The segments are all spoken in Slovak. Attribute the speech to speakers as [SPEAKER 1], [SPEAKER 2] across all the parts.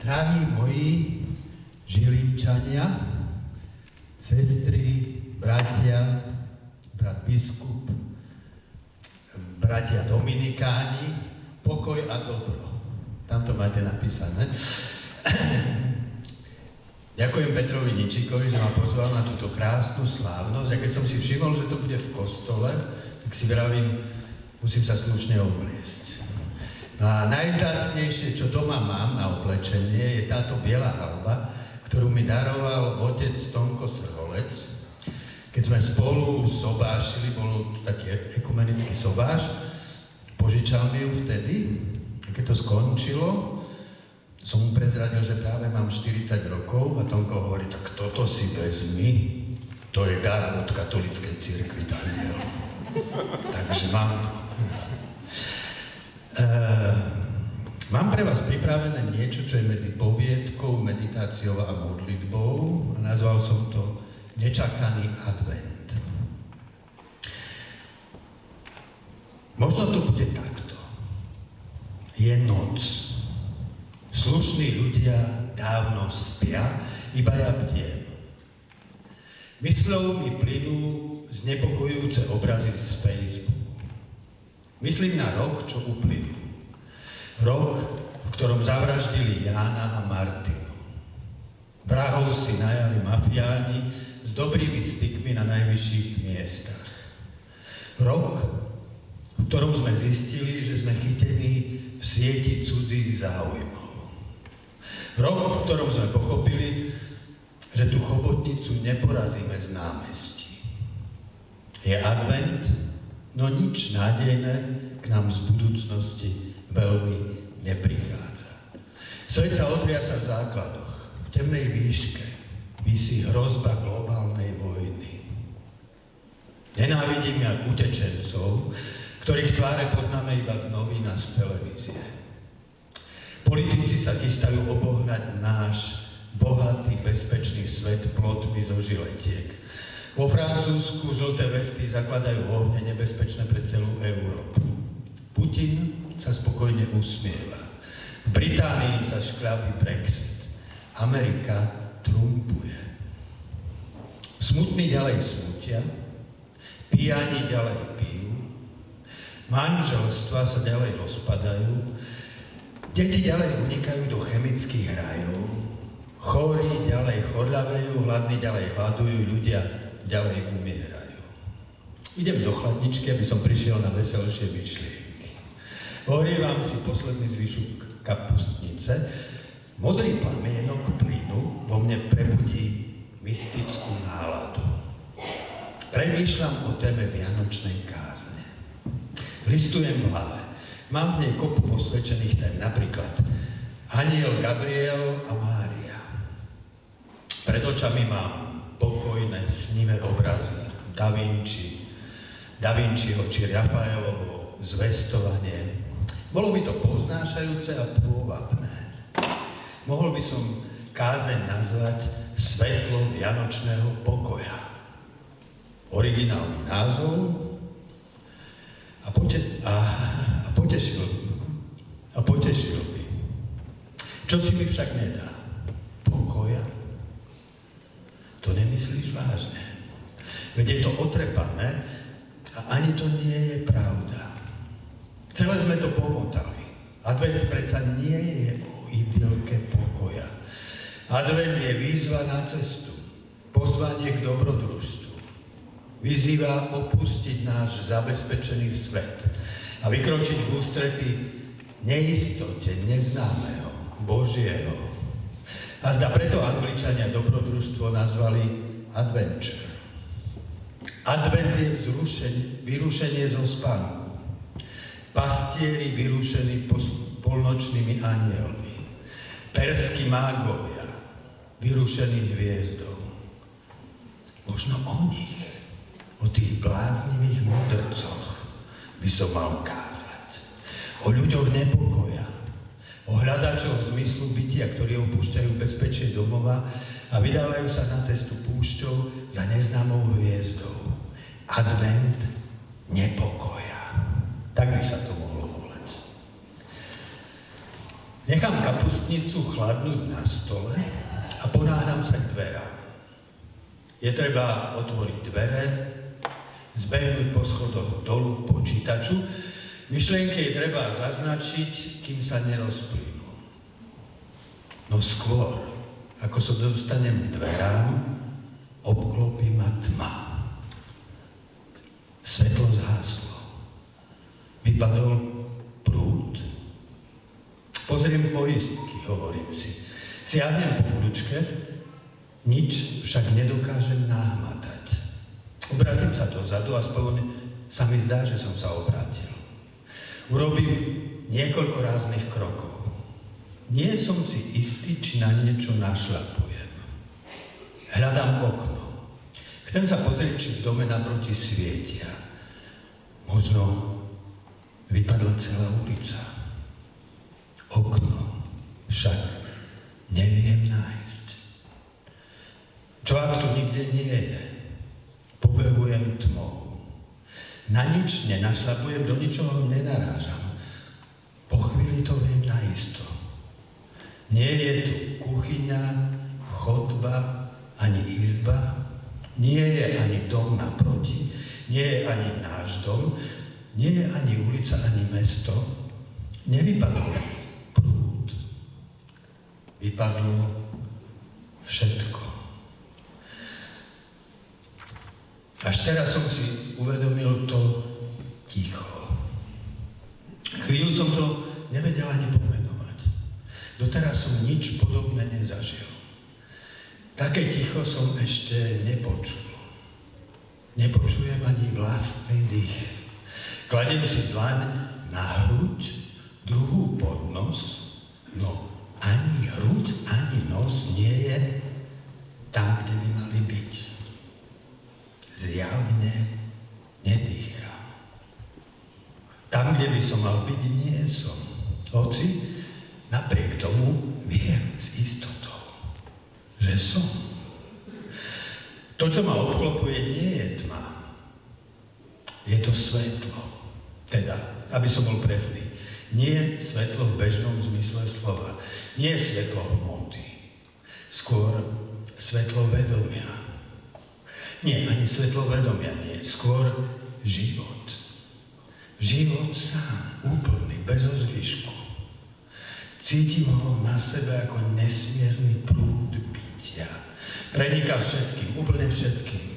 [SPEAKER 1] Drahí moji Žilinčania, sestry, bratia, brat biskup, bratia Dominikáni, pokoj a dobro. Tam to máte napísané. Ďakujem Petrovi Ničikovi, že ma pozval na túto krásnu slávnosť. A keď som si všimol, že to bude v kostole, tak si vravím, musím sa slušne obliecť. No a najvzácnejšie, čo doma mám na oblečenie, je táto biela halba, ktorú mi daroval otec Tonko Srholec. Keď sme spolu sobášili, bol to taký ekumenický sobáš, požičal mi ju vtedy. A keď to skončilo, som mu prezradil, že práve mám 40 rokov a Tonko hovorí, tak toto si vezmi, to je dar od katolíckej cirkvi, Daniel. Takže mám to. Mám pre vás pripravené niečo, čo je medzi poviedkou, meditáciou a modlitbou a nazval som to Nečakaný advent. Možno to bude takto. Je noc. Slušní ľudia dávno spia, iba ja bdiem. Mysľou mi plynú znepokojujúce obrazy z Facebooku. Myslím na rok, čo uplynul. Rok, v ktorom zavraždili Jána a Martinu. Vrahov si najali mafiáni s dobrými stykmi na najvyšších miestach. Rok, v ktorom sme zistili, že sme chytení v sieti cudzích záujmov. Rok, v ktorom sme pochopili, že tú chobotnicu neporazíme z námestí. Je advent, no nič nádejné k nám z budúcnosti veľmi neprichádza. Svet sa otriasa v základoch. V temnej výške visí hrozba globálnej vojny. Nenávidím ja utečencov, ktorých tváre poznáme iba z novín a z televízie. Politici sa chystajú obohnať náš bohatý, bezpečný svet plotmi zo žiletiek. Vo Francúzsku žlté vesty zakladajú ohne nebezpečné pre celú Európu. Putin sa spokojne usmieva. V Británii sa škrábi Brexit. Amerika trumpuje. Smutní ďalej smútia, pijani ďalej pijú, manželstvá sa ďalej rozpadajú, deti ďalej unikajú do chemických rajov, chorí ďalej chorľavejú, hladní ďalej hľadujú, ľudia ďalej umierajú. Idem do chladničky, aby som prišiel na veselšie myšlienky. Ohrívam si posledný zvyšok kapustnice, modrý plamienok plynu vo mne prebudí mystickú náladu. Premýšľam o téme vianočnej kázne. Listujem v hlave. Mám v nej kopu osvedčených tém, napríklad Anjel Gabriel a Mária. Pred očami mám pokojné, snivé obrazy Da Vinciho či Rafaelovo zvestovanie. Bolo by to povznášajúce a pôvabné. Mohol by som kázeň nazvať Svetlo vianočného pokoja. Originálny názov a potešil by. Čo si mi však nedá? Pokoja? To nemyslíš vážne. Veď je to otrepané a ani to nie je pravda. Celé sme to pomotali. Advent predsa nie je o idylke pokoja. Advent je výzva na cestu, pozvanie k dobrodružstvu. Vyzýva opustiť náš zabezpečený svet a vykročiť v ústrety neistote neznámeho, Božieho. A zda preto Angličania dobrodružstvo nazvali adventure. Advent je vyrušenie zo spánku. Pastieri vyrušení polnočnými anielmi. Perskí mágovia vyrušení hviezdou. Možno o nich, o tých bláznivých mudrcoch by som mal kázať. O ľuďoch nepokoja, o hľadačoch zmyslu bytia, ktorí opúšťajú bezpečie domova a vydávajú sa na cestu púšťou za neznámou hviezdou. Advent nepokoja. Tak by sa to mohlo volať. Nechám kapustnicu kapusnicu chladnúť na stole a ponáhľam sa k dverám. Je treba otvoriť dvere, zbehnúť po schodoch dolu k počítaču. Myšlienky je treba zaznačiť, kým sa nerozplynú. No skôr, ako sa dostanem k dverám, obklopí ma tma. Svetlo zhaslo. Vypadol prúd. Pozriem poistky, hovorím si. Siahnem po kľúčke, nič však nedokážem nahmatať. Obrátim sa dozadu, aspoň sa mi zdá, že som sa obrátil. Urobím niekoľko ráznych krokov. Nie som si istý, či na niečo našľapujem. Hľadám okno. Chcem sa pozrieť, či v dome naproti svietia. Možno vypadla celá ulica. Okno však neviem nájsť. Čo ak tu nikde nie je? Pobehujem tmou. Na nič nenašľapujem, do ničoho nenarážam. Po chvíli to viem naisto. Nie je tu kuchyňa, chodba, ani izba. Nie je ani dom naproti. Nie je ani náš dom. Nie je ani ulica, ani mesto. Nevypadol prúd. Vypadlo všetko. Až teraz som si uvedomil to ticho. Chvíľu som to nevedel ani pomenovať. Doteraz som nič podobné nezažil. Také ticho som ešte nepočul. Nepočujem ani vlastný dých. Kladiem si dlaň na hruď, druhú pod nos, no ani hruď, ani nos nie je tam, kde by mali byť. Zjavne nedýcham. Tam, kde by som mal byť, nie som. Hoci napriek tomu viem s istotou, že som. To, čo ma obklopuje, nie je tma. Je to svetlo. Teda, aby som bol presný, nie svetlo v bežnom zmysle slova. Nie svetlo hmoty. Skôr svetlo vedomia. Nie, ani svetlo vedomia nie. Skôr život. Život sám, úplný, bez ozvyšku. Cítim ho na sebe ako nesmierny prúd bytia. Preniká všetkým, úplne všetkým.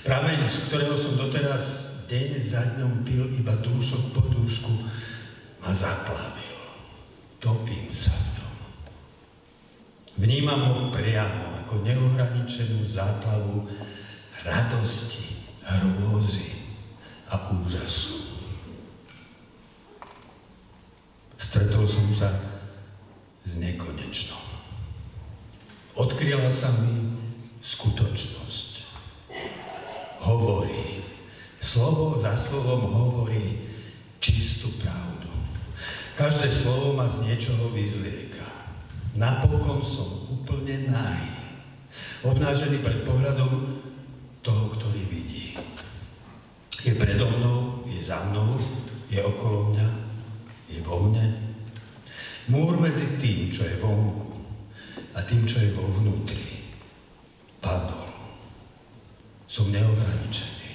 [SPEAKER 1] Prameň, z ktorého som doteraz deň za dňom pil iba dúšok po dúšku, ma zaplavil. Topím sa v ňom. Vnímam ho priamo ako neohraničenú záplavu radosti, hrôzy a úžasu. Stretol som sa s nekonečnou. Odkryla sa mi skutočnosť. Hovorí, slovo za slovom hovorí čistú pravdu. Každé slovo ma z niečoho vyzlieka. Napokon som úplne nahý. Obnážený pred pohľadom toho, ktorý vidí. Je predo mnou, je za mnou, je okolo mňa, je vo mne. Múr medzi tým, čo je vonku a tým, čo je vo vnútri, padol. Som neohraničený,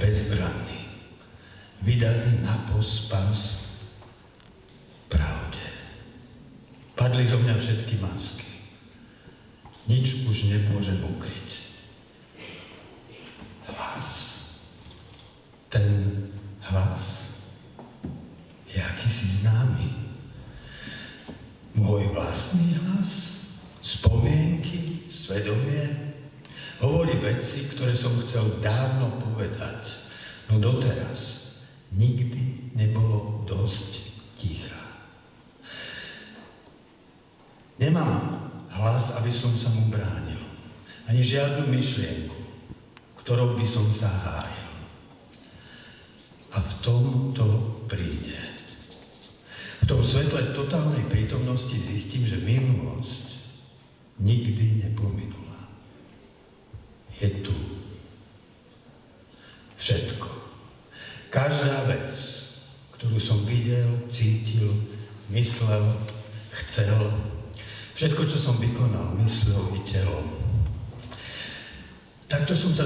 [SPEAKER 1] bezbranný, vydaný na pospas pravde. Padli zo mňa všetky masky. Nič už nemôžem ukryť. Hlas. Ten hlas je akýsi známy. Môj vlastný hlas, spomienky, svedomie, hovorí veci, ktoré som chcel dávno povedať, no doteraz nikdy nebolo dosť ticha. Nemám hlas, aby som sa mu bránil, ani žiadnu myšlienku, ktorou by som sa hájil. A v tom to príde. V tom svetle totálnej prítomnosti zistím, že minulosť nikdy nepominula. Je tu. Všetko. Každá vec, ktorú som videl, cítil, myslel, chcel, Všetko, čo som vykonal, mysľou i telom. Takto som sa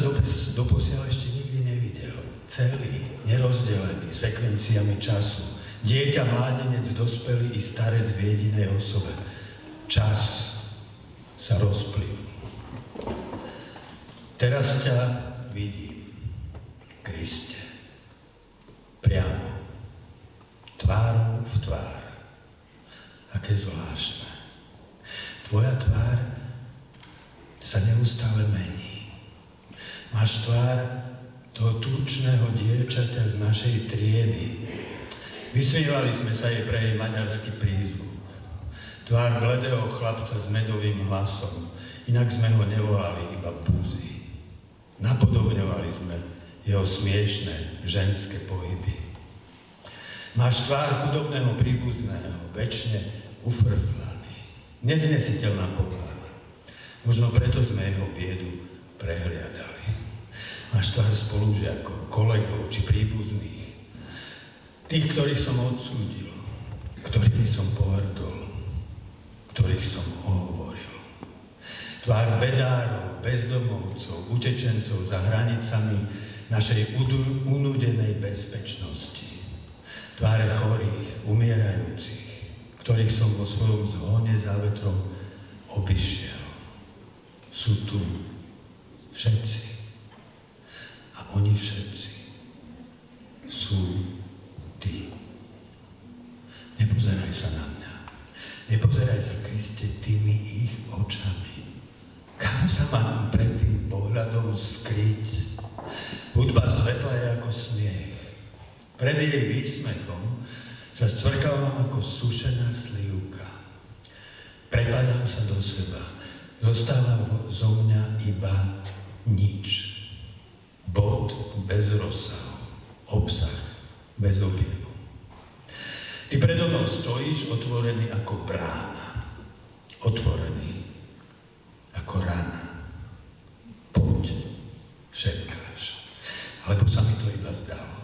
[SPEAKER 1] doposiaľ ešte nikdy nevidel. Celý, nerozdelený, sekvenciami času. Dieťa, mládenec, dospelý i starec v jedinej osobe. Čas sa rozplynul. Teraz ťa vidím, Kriste. Priamo. Tvárou v tvár. Aké zvláštne. Tvoja tvár sa neustále mení. Máš tvár toho tučného dievčaťa z našej triedy. Vysmievali sme sa jej pre jej maďarský prízvuk. Tvár bledého chlapca s medovým hlasom, inak sme ho nevolali iba Buzi. Napodobňovali sme jeho smiešné ženské pohyby. Máš tvár chudobného príbuzného, večne ufrflaný, neznesiteľná poklada. Možno preto sme jeho biedu prehliadali. Máš tvár spolužiakov, kolegov či príbuzných, tých, ktorých som odsúdil, ktorými som pohrdol, ktorých som ohovoril. Tvár bedárov, bezdomovcov, utečencov za hranicami našej unúdenej bezpečnosti. Tváre chorých, umierajúcich, ktorých som vo svojom zhone za vetrom obišiel. Sú tu všetci. A oni všetci sú ty. Nepozeraj sa na mňa. Nepozeraj sa, Kriste, tými ich očami. Kam sa mám pred tým pohľadom skryť? Hudba svetla je ako smiech. Pred jej výsmechom sa stvrkávam ako sušená slivka. Prepadám sa do seba. Zostáva zo mňa iba nič. Bod bez rozsahu. Obsah bez objevu. Ty predo mnou stojíš otvorený ako brána. Otvorený ako rana. Poď, šepkáš. Alebo sa mi to iba zdalo.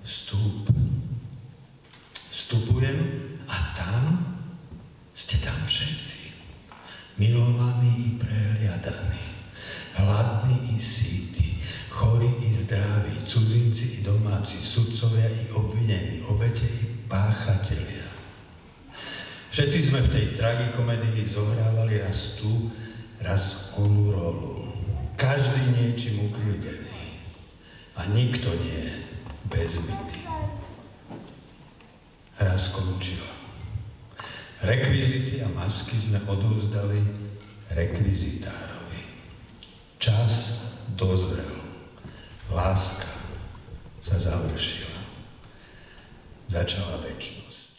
[SPEAKER 1] Vstúp. Vstupujem a tam ste tam všetci. Milovaní i prehliadaní. Hladní i síti. Chorí i zdraví. Cudzinci i domáci. Sudcovia i obvinení. Obete i páchatelia. Všetci sme v tej tragikomedii zohrávali raz tú, raz onú rolu. Každý niečím ukľúdený. A nikto nie je bez viny. Hra skončila. Rekvizity a masky sme odovzdali rekvizitárovi. Čas dozrel. Láska sa završila. Začala večnosť.